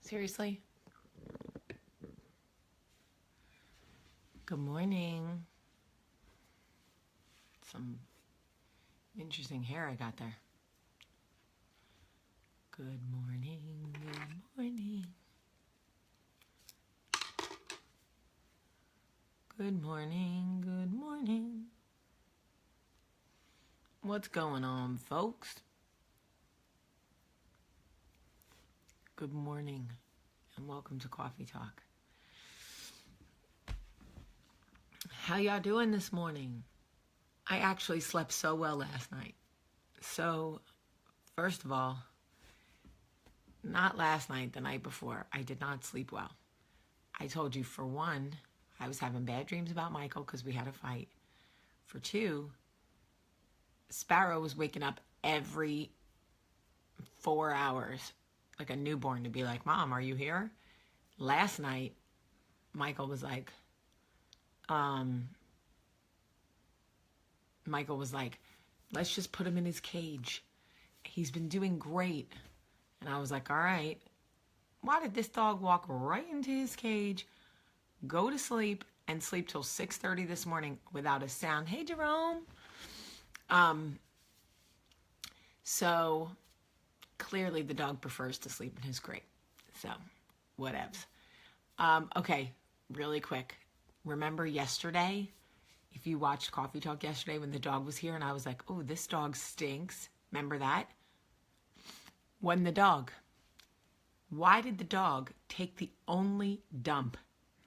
Seriously? Good morning. Some interesting hair I got there. Good morning, good morning. Good morning, good morning. What's going on, folks? Good morning, and welcome to Coffee Talk. How y'all doing this morning? I actually slept so well last night. So, first of all, not last night, the night before, I did not sleep well. I told you, for one, I was having bad dreams about Michael because we had a fight. For two, Sparrow was waking up every 4 hours like a newborn to be like, Mom, are you here? Last night, Michael was like, let's just put him in his cage. He's been doing great. And I was like, all right, why did this dog walk right into his cage, go to sleep, and sleep till 6:30 this morning without a sound? Hey, Jerome. So clearly the dog prefers to sleep in his crate. So whatevs. Okay, really quick. Remember yesterday, if you watched Coffee Talk yesterday when the dog was here and I was like, oh, this dog stinks. Remember that? When the dog. Why did the dog take the only dump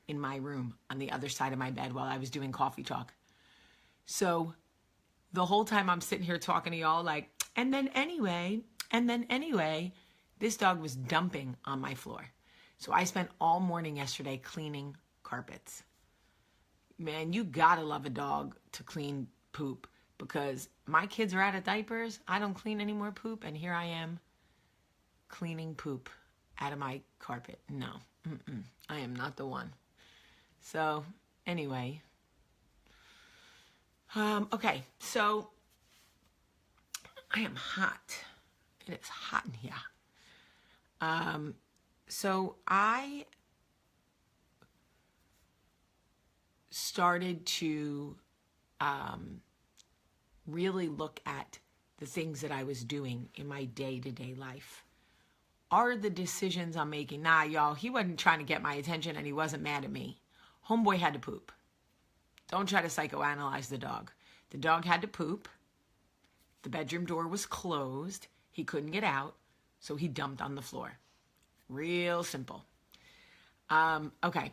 in my room on the other side of my bed while I was doing Coffee Talk? So the whole time I'm sitting here talking to y'all like, and then anyway, this dog was dumping on my floor. So I spent all morning yesterday cleaning carpets. Man, you gotta love a dog to clean poop, because my kids are out of diapers. I don't clean any more poop, and here I am cleaning poop out of my carpet. No, I am not the one. So anyway, okay, so I am hot. It is hot in here. So I started to really look at the things that I was doing in my day-to-day life. Are the decisions I'm making? Nah, y'all, he wasn't trying to get my attention and he wasn't mad at me. Homeboy had to poop. Don't try to psychoanalyze the dog. The dog had to poop. The bedroom door was closed. He couldn't get out, so he dumped on the floor. Real simple. Okay,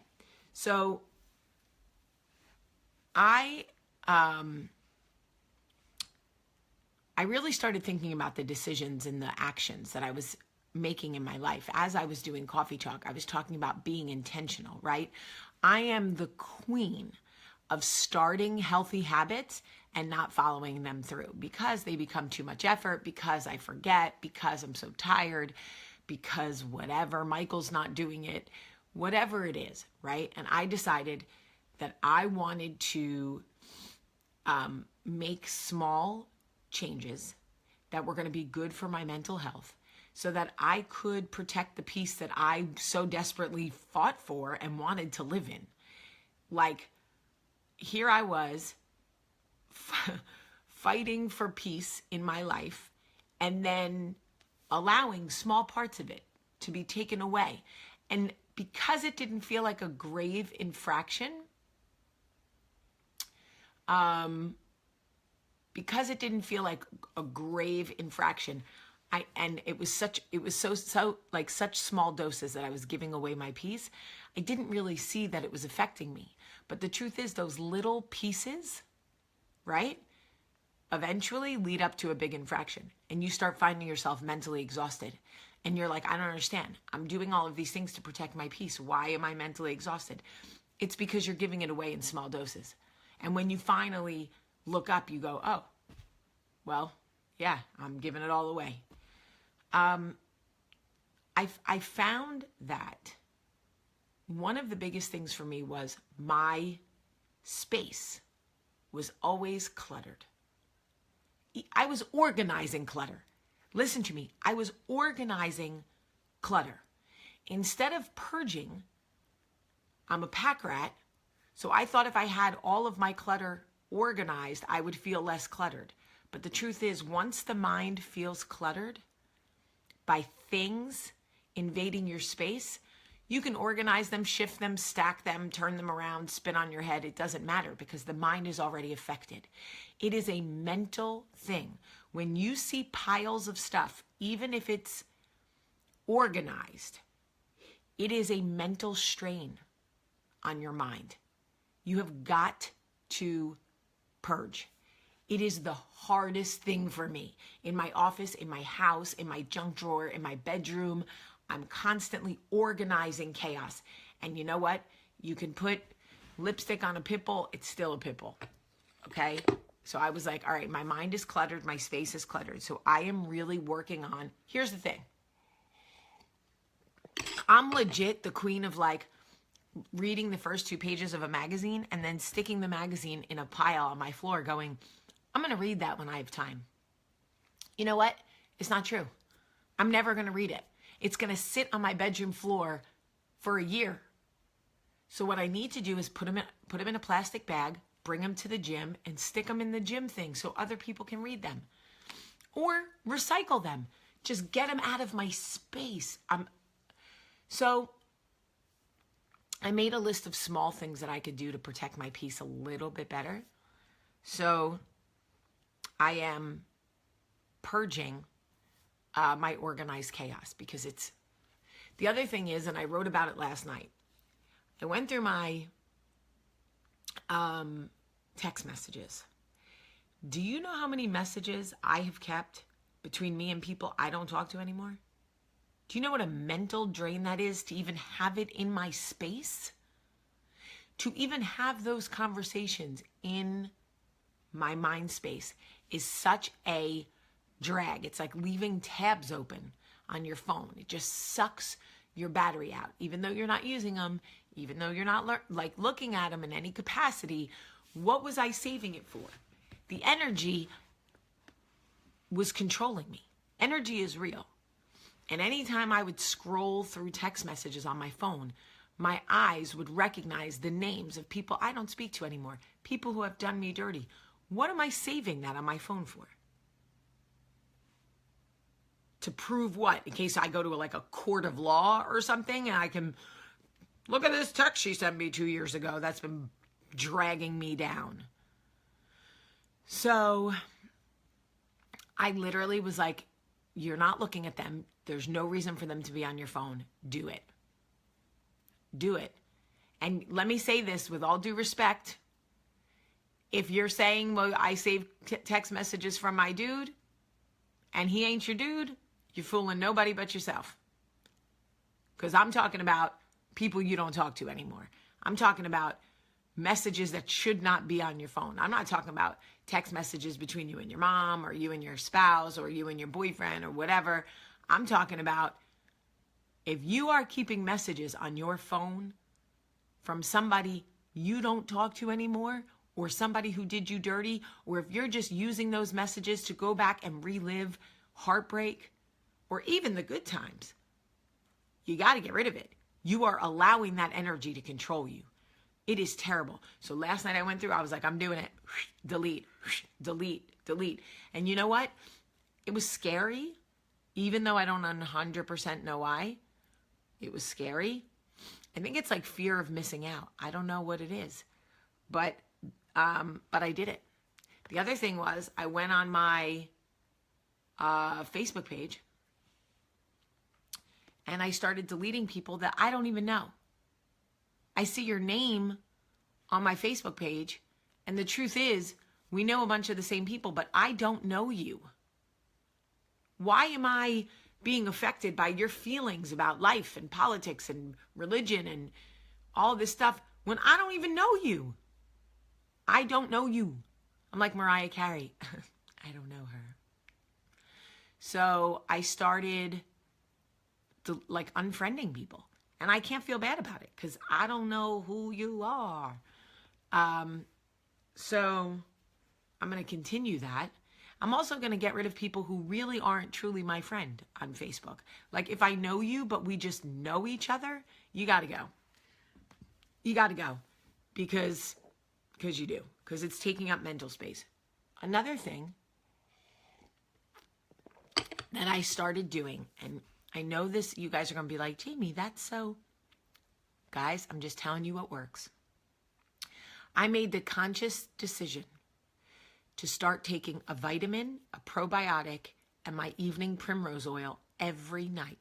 so I really started thinking about the decisions and the actions that I was making in my life. As I was doing Coffee Talk, I was talking about being intentional, right? I am the queen of starting healthy habits and not following them through because they become too much effort, because I forget, because I'm so tired, because whatever, Michael's not doing it, whatever it is, right? And I decided that I wanted to make small changes that were going to be good for my mental health so that I could protect the peace that I so desperately fought for and wanted to live in. Like, here I was fighting for peace in my life and then allowing small parts of it to be taken away. And because it didn't feel like a grave infraction, and it was so like such small doses that I was giving away my peace, I didn't really see that it was affecting me. But the truth is, those little pieces, right, eventually lead up to a big infraction. And you start finding yourself mentally exhausted. And you're like, I don't understand. I'm doing all of these things to protect my peace. Why am I mentally exhausted? It's because you're giving it away in small doses. And when you finally look up, you go, oh, well, yeah, I'm giving it all away. I found that one of the biggest things for me was my space was always cluttered. I was organizing clutter. Listen to me. I was organizing clutter. instead of purging, I'm a pack rat. So I thought if I had all of my clutter organized, I would feel less cluttered. But the truth is, once the mind feels cluttered by things invading your space, you can organize them, shift them, stack them, turn them around, spin on your head. It doesn't matter because the mind is already affected. It is a mental thing. When you see piles of stuff, even if it's organized, it is a mental strain on your mind. You have got to purge. It is the hardest thing for me. In my office, in my house, in my junk drawer, in my bedroom, I'm constantly organizing chaos. And you know what? You can put lipstick on a pimple, it's still a pimple. Okay? So I was like, all right, my mind is cluttered, my space is cluttered. So I am really working on, here's the thing. I'm legit the queen of like reading the first 2 pages of a magazine and then sticking the magazine in a pile on my floor going, I'm going to read that when I have time. You know what? It's not true. I'm never going to read it. It's going to sit on my bedroom floor for a year. So what I need to do is put them in a plastic bag, bring them to the gym, and stick them in the gym thing so other people can read them. Or recycle them. Just get them out of my space. So I made a list of small things that I could do to protect my peace a little bit better. So I am purging my organized chaos because it's, the other thing is, and I wrote about it last night, I went through my text messages. Do you know how many messages I have kept between me and people I don't talk to anymore? Do you know what a mental drain that is to even have it in my space? To even have those conversations in my mind space is such a drag. It's like leaving tabs open on your phone. It just sucks your battery out. Even though you're not using them, even though you're not looking at them in any capacity, what was I saving it for? The energy was controlling me. Energy is real. And anytime I would scroll through text messages on my phone, my eyes would recognize the names of people I don't speak to anymore, people who have done me dirty. What am I saving that on my phone for? To prove what? In case I go to a court of law or something and I can look at this text she sent me 2 years ago that's been dragging me down. So I literally was like, you're not looking at them. There's no reason for them to be on your phone. Do it. Do it. And let me say this with all due respect. If you're saying, well, I save text messages from my dude and he ain't your dude, you're fooling nobody but yourself. Because I'm talking about people you don't talk to anymore. I'm talking about messages that should not be on your phone. I'm not talking about text messages between you and your mom or you and your spouse or you and your boyfriend or whatever. I'm talking about if you are keeping messages on your phone from somebody you don't talk to anymore or somebody who did you dirty, or if you're just using those messages to go back and relive heartbreak or even the good times, you got to get rid of it. You are allowing that energy to control you. It is terrible. So last night I went through, I was like, I'm doing it. Delete, delete, delete. And you know what? It was scary, even though I don't 100% know why. It was scary. I think it's like fear of missing out. I don't know what it is, but I did it. The other thing was I went on my Facebook page and I started deleting people that I don't even know. I see your name on my Facebook page, and the truth is, we know a bunch of the same people, but I don't know you. Why am I being affected by your feelings about life and politics and religion and all this stuff when I don't even know you? I don't know you. I'm like Mariah Carey. I don't know her. So I started unfriending people. And I can't feel bad about it because I don't know who you are. So I'm going to continue that. I'm also going to get rid of people who really aren't truly my friend on Facebook. Like if I know you, but we just know each other, you got to go. You got to go because you do, because it's taking up mental space. Another thing that I started doing, and I know this, you guys are going to be like, Jamie, that's so, guys, I'm just telling you what works. I made the conscious decision to start taking a vitamin, a probiotic, and my evening primrose oil every night.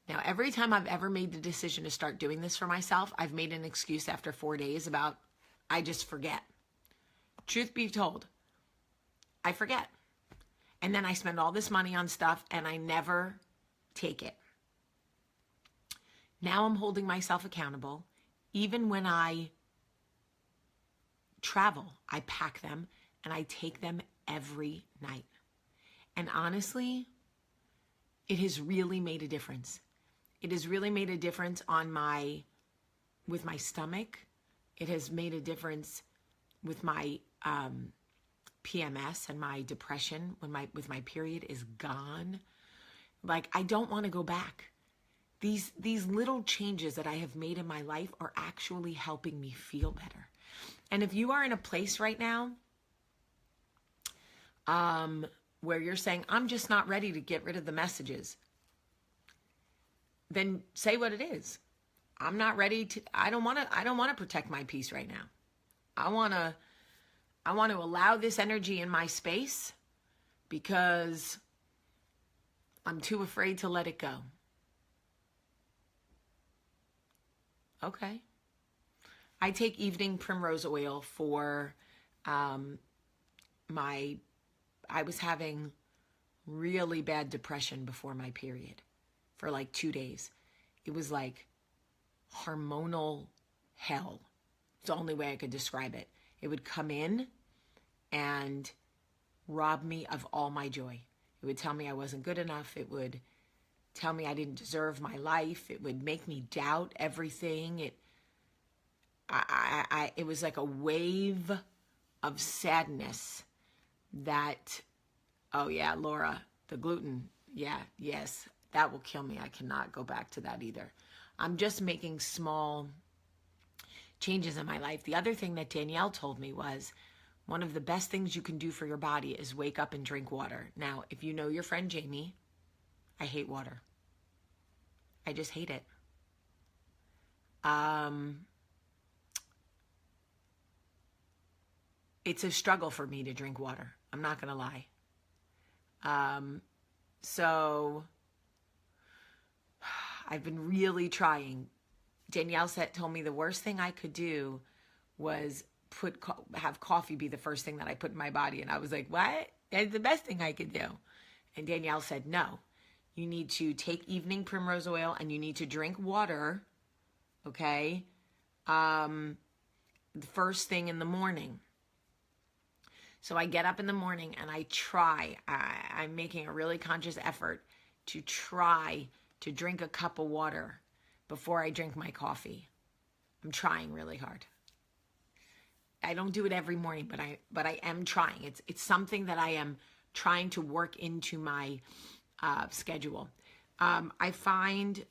Now, every time I've ever made the decision to start doing this for myself, I've made an excuse after 4 days about, I just forget. Truth be told, I forget. And then I spend all this money on stuff and I never take it. Now I'm holding myself accountable. Even when I travel, I pack them and I take them every night. And honestly, it has really made a difference. It has really made a difference with my stomach. It has made a difference with my PMS and my depression with my period is gone. Like, I don't want to go back. These little changes that I have made in my life are actually helping me feel better. And if you are in a place right now where you're saying, I'm just not ready to get rid of the messages, then say what it is. I'm not ready to, I don't want to protect my peace right now. I want to allow this energy in my space because I'm too afraid to let it go. Okay. I take evening primrose oil for I was having really bad depression before my period for like 2 days. It was like hormonal hell. It's the only way I could describe it. It would come in and rob me of all my joy. It would tell me I wasn't good enough. It would tell me I didn't deserve my life. It would make me doubt everything. It was like a wave of sadness that, oh yeah, Laura, the gluten, yes, that will kill me. I cannot go back to that either. I'm just making small changes in my life. The other thing that Danielle told me was, one of the best things you can do for your body is wake up and drink water. Now, if you know your friend Jamie, I hate water. I just hate it. It's a struggle for me to drink water. I'm not going to lie. So I've been really trying. Danielle told me the worst thing I could do was have coffee be the first thing that I put in my body. And I was like, what? That's the best thing I could do. And Danielle said, no, you need to take evening primrose oil and you need to drink water. Okay. The first thing in the morning. So I get up in the morning and I try, I'm making a really conscious effort to try to drink a cup of water before I drink my coffee. I'm trying really hard. I don't do it every morning, but I am trying. It's something that I am trying to work into my schedule. I find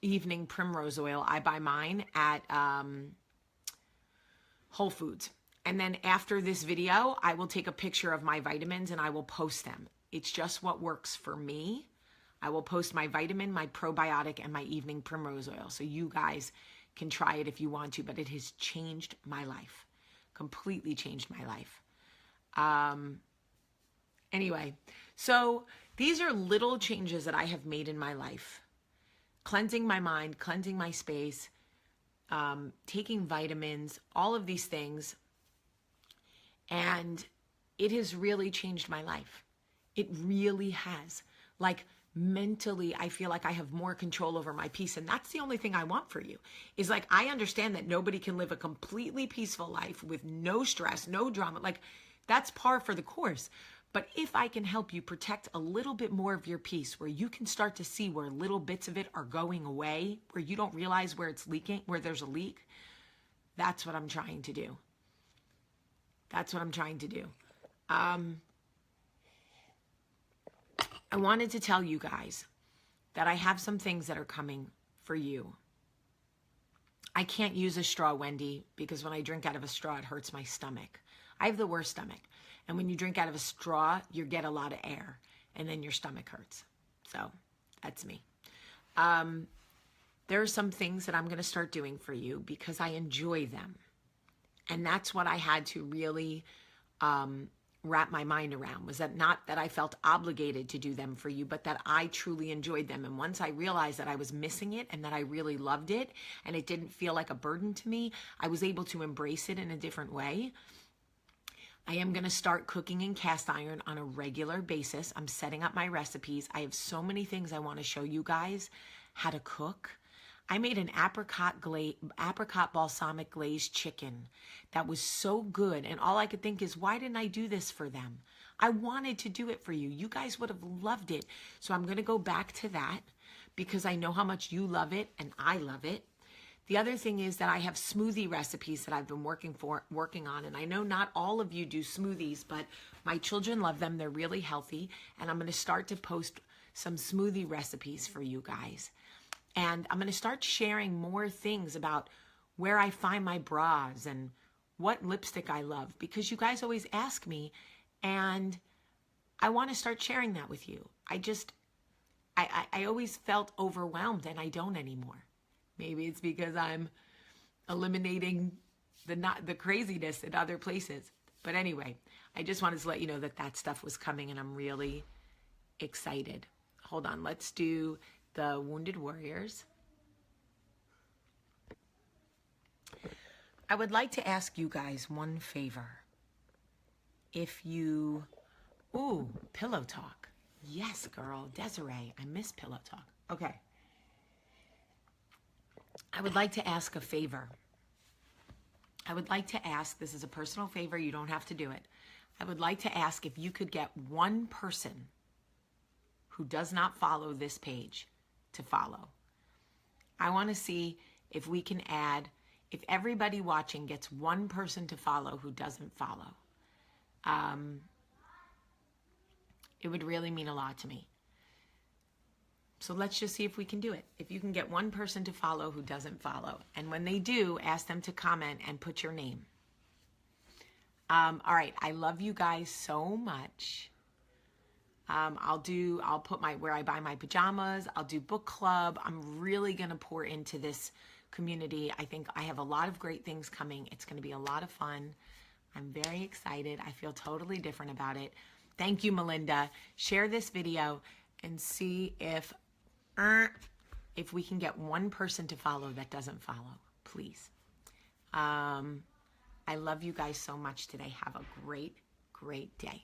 evening primrose oil. I buy mine at Whole Foods. And then after this video, I will take a picture of my vitamins and I will post them. It's just what works for me. I will post my vitamin, my probiotic, and my evening primrose oil. So you guys can try it if you want to, but it has changed my life. Completely changed my life. Anyway, so these are little changes that I have made in my life. Cleansing my mind, cleansing my space, taking vitamins, all of these things. And it has really changed my life. It really has. Like mentally, I feel like I have more control over my peace. And that's the only thing I want for you is like, I understand that nobody can live a completely peaceful life with no stress, no drama. Like that's par for the course. But if I can help you protect a little bit more of your peace, where you can start to see where little bits of it are going away, where you don't realize where it's leaking, where there's a leak, that's what I'm trying to do. That's what I'm trying to do. I wanted to tell you guys that I have some things that are coming for you. I can't use a straw, Wendy, because when I drink out of a straw, it hurts my stomach. I have the worst stomach. And when you drink out of a straw, you get a lot of air, and then your stomach hurts. So that's me. There are some things that I'm going to start doing for you because I enjoy them. And that's what I had to really wrap my mind around, was that not that I felt obligated to do them for you, but that I truly enjoyed them. And once I realized that I was missing it and that I really loved it and it didn't feel like a burden to me, I was able to embrace it in a different way. I am going to start cooking in cast iron on a regular basis. I'm setting up my recipes. I have so many things I want to show you guys how to cook. I made an apricot balsamic glazed chicken that was so good. And all I could think is, why didn't I do this for them? I wanted to do it for you. You guys would have loved it. So I'm going to go back to that because I know how much you love it and I love it. The other thing is that I have smoothie recipes that I've been working on. And I know not all of you do smoothies, but my children love them. They're really healthy. And I'm going to start to post some smoothie recipes for you guys. And I'm going to start sharing more things about where I find my bras and what lipstick I love, because you guys always ask me, and I want to start sharing that with you. I always felt overwhelmed, and I don't anymore. Maybe it's because I'm eliminating the craziness in other places. But anyway, I just wanted to let you know that that stuff was coming, and I'm really excited. Hold on, let's do the Wounded Warriors. I would like to ask you guys one favor. If you, Pillow Talk. Yes, girl, Desiree, I miss Pillow Talk. Okay. I would like to ask a favor. I would like to ask, this is a personal favor, you don't have to do it. I would like to ask if you could get one person who does not follow this page to follow. I want to see if we can add, if everybody watching gets one person to follow who doesn't follow. It would really mean a lot to me. So let's just see if we can do it. If you can get one person to follow who doesn't follow. And when they do, ask them to comment and put your name. All right. I love you guys so much. I'll put where I buy my pajamas. I'll do book club. I'm really going to pour into this community. I think I have a lot of great things coming. It's going to be a lot of fun. I'm very excited. I feel totally different about it. Thank you, Melinda. Share this video and see if we can get one person to follow that doesn't follow, please. I love you guys so much today. Have a great, great day.